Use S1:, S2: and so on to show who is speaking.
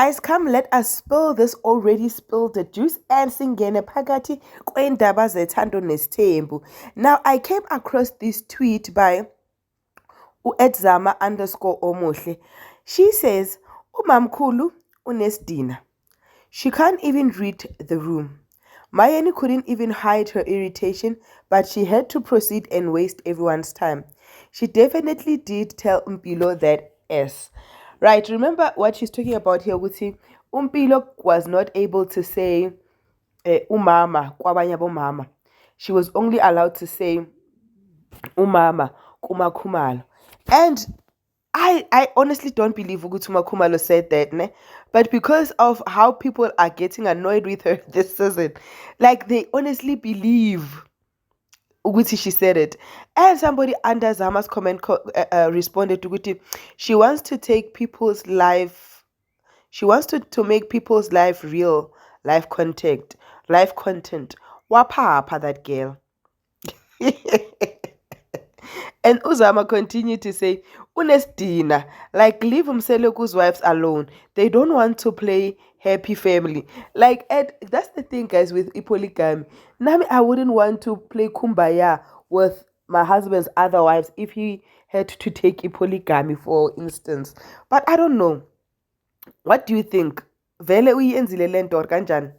S1: Guys, come, let us spill this already spilled the juice and singene phakathi kweendaba zethando nesithembu. Now, I came across this tweet by @zama_omuhle. She says, "Umamkhulu unesidina. She can't even read the room. Mayeni couldn't even hide her irritation, but she had to proceed and waste everyone's time. She definitely did tell Mpilo that S." Right, remember what she's talking about here, Wuti? Mpilo was not able to say umama, kwabanye abomama. She was only allowed to say umama, MaKhumalo. And I honestly don't believe ukuthi MaKhumalo said that, ne? But because of how people are getting annoyed with her this season, like they honestly believe ukuthi she said it. And somebody under Zama's comment responded to ukuthi she wants to take people's life, she wants to make people's life real, life content. Wapapa that girl. And Uzama continued to say, Unestina, like leave Umseloku's wives alone. They don't want to play happy family. Like, Ed, that's the thing, guys, with polygamy. Nami, I wouldn't want to play kumbaya with my husband's other wives if he had to take polygamy, for instance. But I don't know. What do you think? Vele uyenzile lento or kanjani?